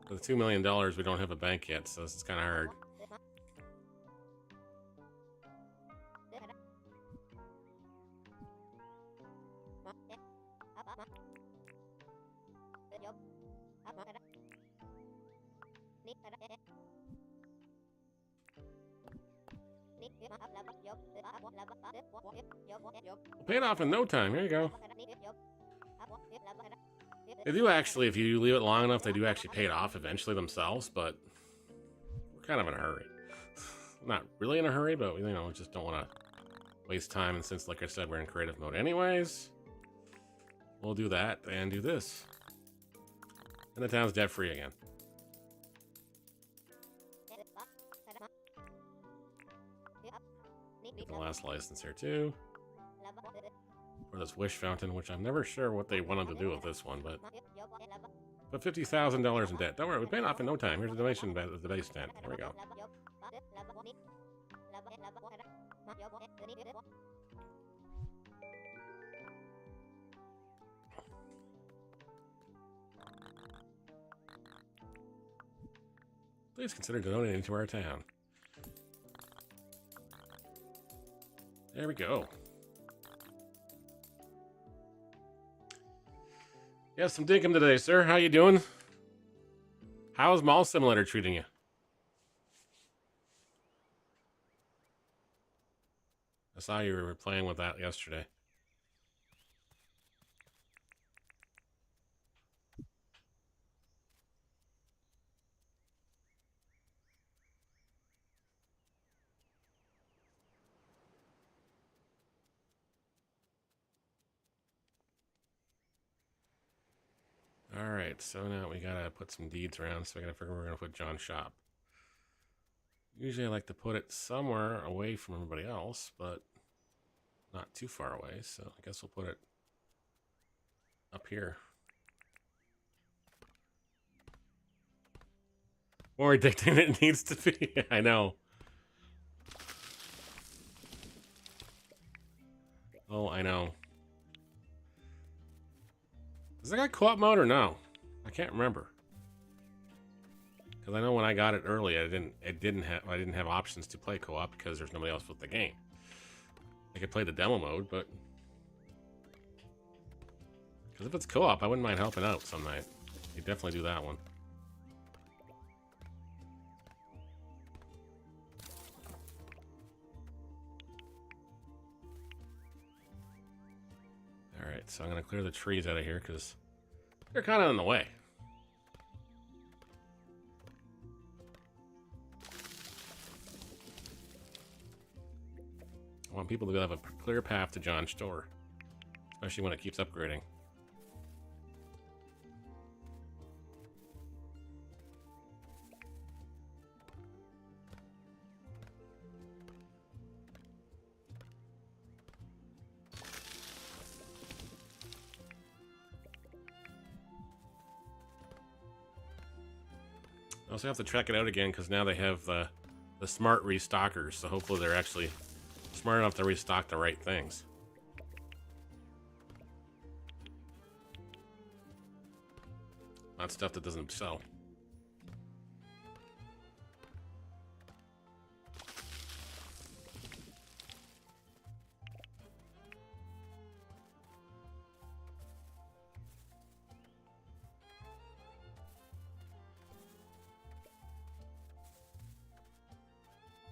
With $2 million, we don't have a bank yet, so this is kind of hard. Pay it off in no time. Here you go. They do actually, if you leave it long enough, they do actually pay it off eventually themselves, but we're kind of in a hurry. Not really in a hurry, but, you know, we just don't want to waste time, and since, like I said, we're in creative mode anyways, we'll do that and do this. And the town's debt-free again. Get the last license here, too. For this wish fountain, which I'm never sure what they wanted to do with this one, but $50,000 in debt. Don't worry, we pay it off in no time. Here's a donation at the base tent. There we go. Please consider donating to our town. There we go. Yes, some Dinkum today, sir. How you doing? How's Mall Simulator treating you? I saw you were playing with that yesterday. Alright, so now we gotta put some deeds around, so I gotta figure where we're gonna put John's shop. Usually I like to put it somewhere away from everybody else, but not too far away, so I guess we'll put it up here. More addicting than it needs to be. I know. Oh, I know. Does it got co-op mode or no? I can't remember. Because I know when I got it early, I didn't have options to play co-op because there's nobody else with the game. I could play the demo mode, but because if it's co-op, I wouldn't mind helping out some night. You definitely do that one. Alright, so I'm going to clear the trees out of here because they're kind of in the way. I want people to have a clear path to John's store. Especially when it keeps upgrading. I also have to check it out again because now they have the smart restockers, so hopefully they're actually smart enough to restock the right things. Not stuff that doesn't sell.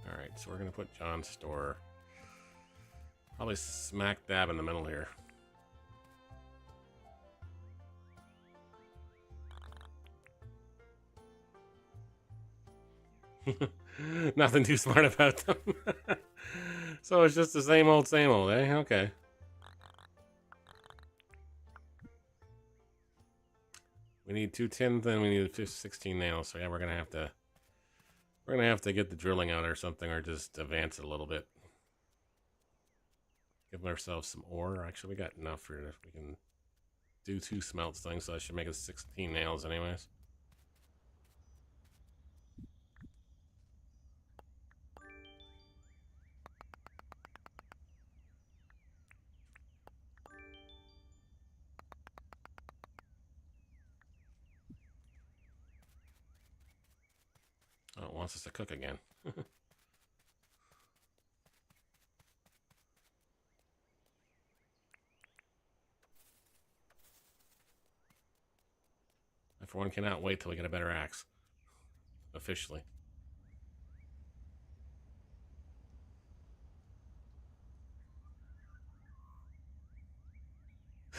Alright, so we're going to put John's store probably smack dab in the middle here. Nothing too smart about them. So it's just the same old, eh? Okay. We need 2 tins, then we need 16 nails. So yeah, we're gonna have to get the drilling out or something, or just advance it a little bit. Give ourselves some ore. Actually, we got enough for it. We can do 2 smelts things, so that should make us 16 nails anyways. Oh, it wants us to cook again. I, for one, cannot wait till we get a better axe. Officially.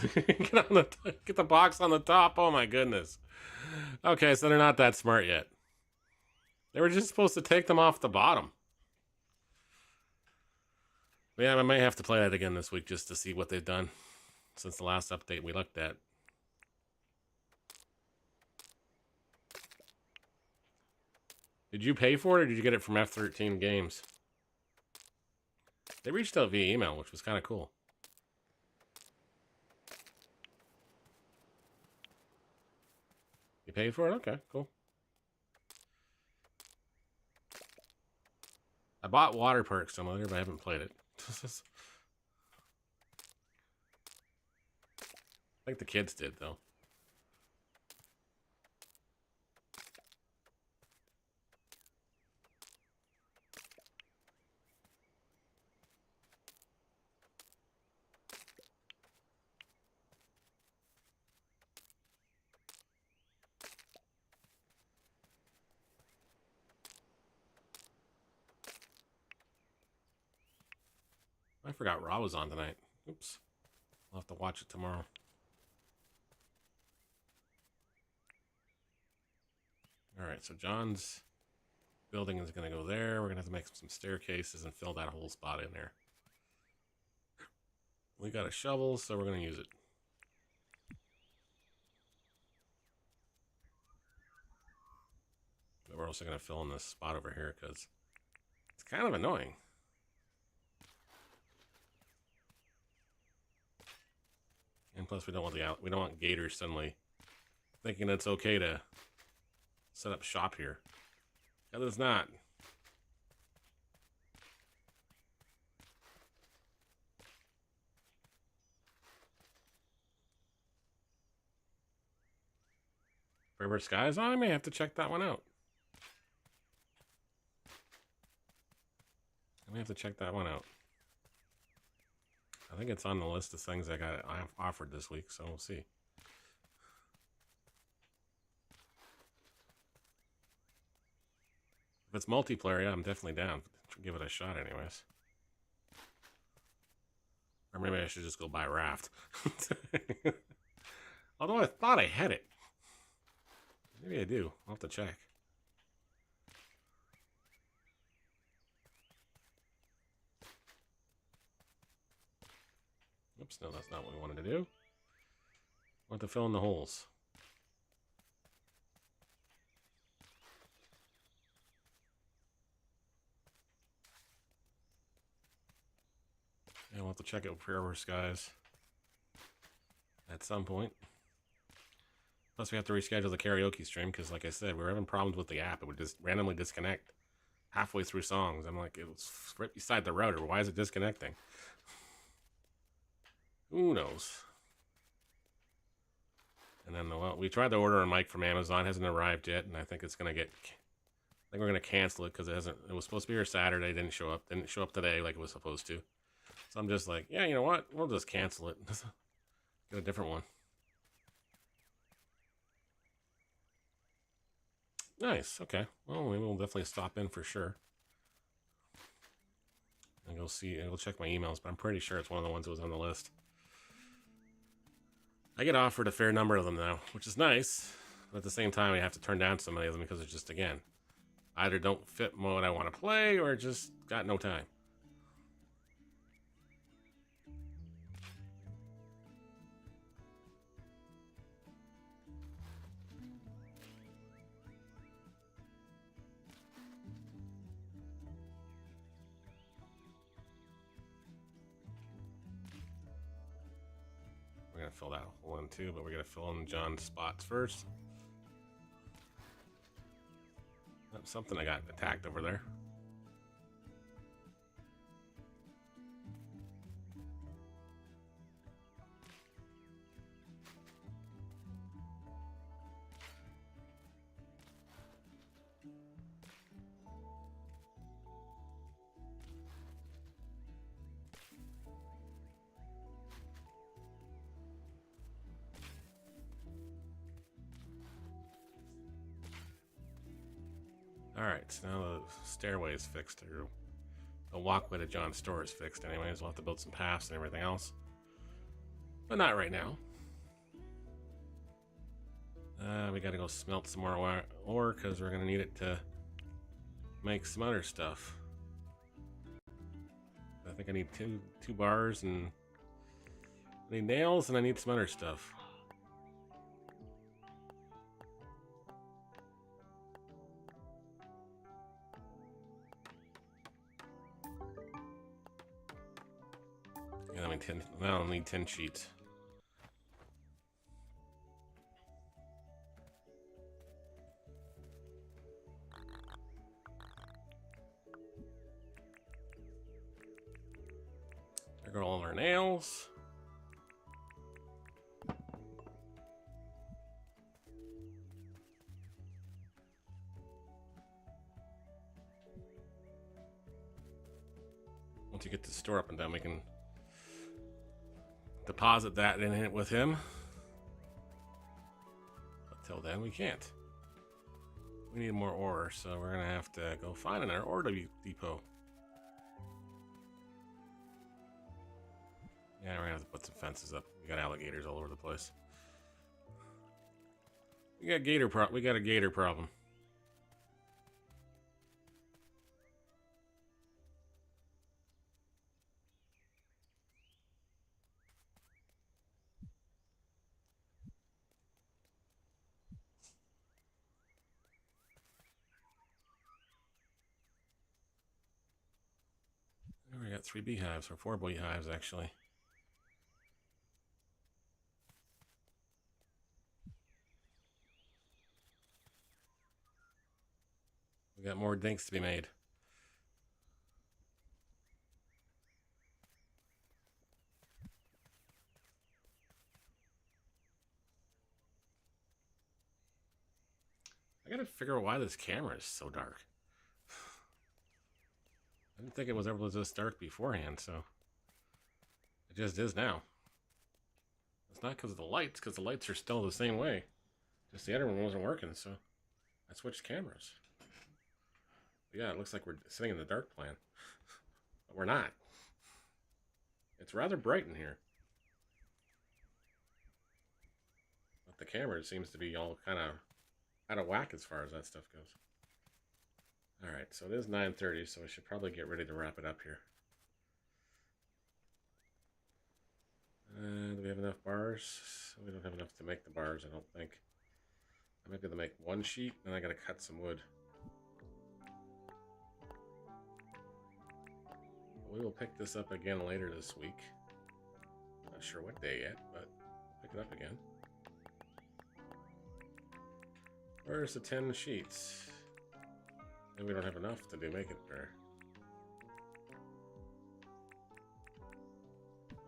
Get the box on the top. Oh my goodness. Okay, so they're not that smart yet. They were just supposed to take them off the bottom. Yeah, I may have to play that again this week just to see what they've done since the last update we looked at. Did you pay for it, or did you get it from F13 Games? They reached out via email, which was kind of cool. You paid for it? Okay, cool. I bought Water Park Simulator, but I haven't played it. I think the kids did, though. I forgot Raw was on tonight. Oops. I'll have to watch it tomorrow. Alright, so John's building is going to go there. We're going to have to make some staircases and fill that whole spot in there. We got a shovel, so we're going to use it. But we're also going to fill in this spot over here because it's kind of annoying. And plus, we don't want gators suddenly thinking it's okay to set up shop here. Because it's not. River Skies? Oh, I may have to check that one out. I may have to check that one out. I think it's on the list of things I offered this week, so we'll see. If it's multiplayer, yeah, I'm definitely down. Give it a shot anyways. Or maybe I should just go buy Raft. Although I thought I had it. Maybe I do. I'll have to check. Oops, no, that's not what we wanted to do. We want to fill in the holes. And we'll have to check out Prayer Skies at some point. Plus, we have to reschedule the karaoke stream because, like I said, we were having problems with the app. It would just randomly disconnect halfway through songs. I'm like, it was right beside the router. Why is it disconnecting? Who knows? And then, well, we tried to order a mic from Amazon. It hasn't arrived yet, and I think it's going to get... I think we're going to cancel it because it hasn't... It was supposed to be here Saturday. Didn't show up. Didn't show up today like it was supposed to. So I'm just like, yeah, you know what? We'll just cancel it. Get a different one. Nice. Okay. Well, maybe we'll definitely stop in for sure. And go see, and go check my emails, but I'm pretty sure it's one of the ones that was on the list. I get offered a fair number of them now, which is nice. But at the same time, I have to turn down so many of them because it's just, again, either don't fit what I want to play or just got no time. We're going to fill that hole in too, but we're going to fill in John's spots first. Something I got attacked over there. Alright, so now the stairway is fixed. Or the walkway to John's store is fixed anyways. We'll have to build some paths and everything else. But not right now. We gotta go smelt some more ore because we're gonna need it to make some other stuff. I think I need two bars and I need nails and I need some other stuff. Yeah, I don't need 10 sheets. There go all our nails. Once you get the store up and down, we can deposit that in it with him. But till then, we can't. We need more ore, so we're gonna have to go find another ore depot. Yeah, we're gonna have to put some fences up. We got alligators all over the place. We got a gator problem. We got 3 beehives, or 4 beehives actually. We got more dinks to be made. I gotta figure out why this camera is so dark. I didn't think it was ever this dark beforehand, so it just is now. It's not because of the lights, because the lights are still the same way. Just the other one wasn't working, so I switched cameras. But yeah, it looks like we're sitting in the dark plan. But we're not. It's rather bright in here. But the camera seems to be all kind of out of whack as far as that stuff goes. Alright, so it is 9:30, so I should probably get ready to wrap it up here. bars. We don't have enough to make the bars, I don't think. I might be able to make one sheet, and I gotta cut some wood. We will pick this up again later this week. Not sure what day yet, but pick it up again. Where's the 10 sheets? Maybe we don't have enough to make it fair.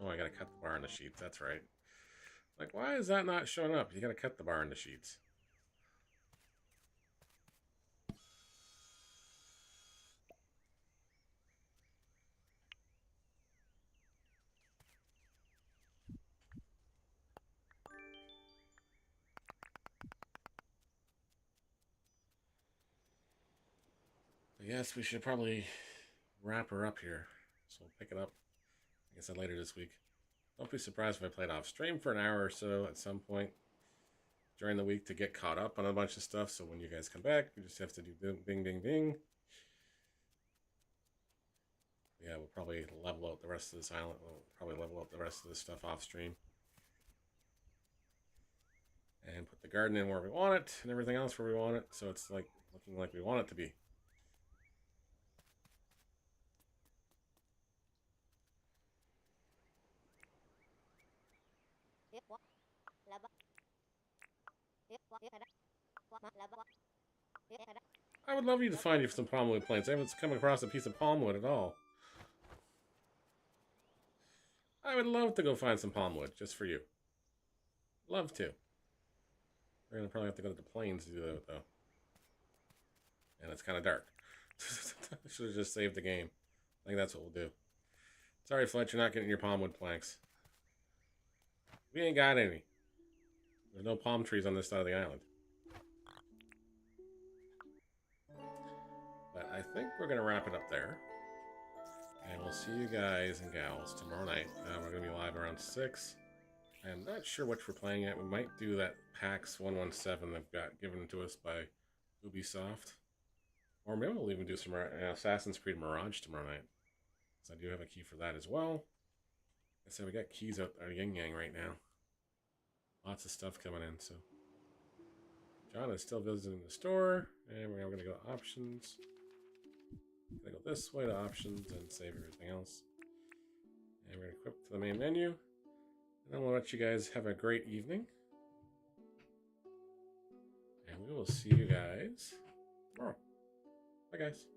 Oh, I gotta cut the bar in the sheets, that's right. Like, why is that not showing up? You gotta cut the bar in the sheets. Yes, we should probably wrap her up here. So we'll pick it up, like I said, later this week. Don't be surprised if I played off stream for an hour or so at some point during the week to get caught up on a bunch of stuff. So when you guys come back, we just have to do bing, bing, bing. Yeah, we'll probably level out the rest of this island. We'll probably level out the rest of this stuff off stream. And put the garden in where we want it and everything else where we want it. So it's like looking like we want it to be. I would love you to find you some palmwood plants. I haven't come across a piece of palmwood at all. I would love to go find some palmwood just for you. Love to. We're gonna probably have to go to the plains to do that though. And it's kind of dark. I should have just saved the game. I think that's what we'll do. Sorry, Fletch, you're not getting your palmwood planks. We ain't got any. There's no palm trees on this side of the island. But I think we're going to wrap it up there. And we'll see you guys and gals tomorrow night. We're going to be live around 6. I'm not sure which we're playing yet. We might do that PAX 117 that got given to us by Ubisoft. Or maybe we'll even do some Assassin's Creed Mirage tomorrow night. So I do have a key for that as well. Like I said, we got keys out our yin-yang right now. Lots of stuff coming in, so. John is still visiting the store. And we're going to go to options. We're going to go this way to options and save everything else. And we're going to equip to the main menu. And then we'll let you guys have a great evening. And we will see you guys tomorrow. Bye, guys.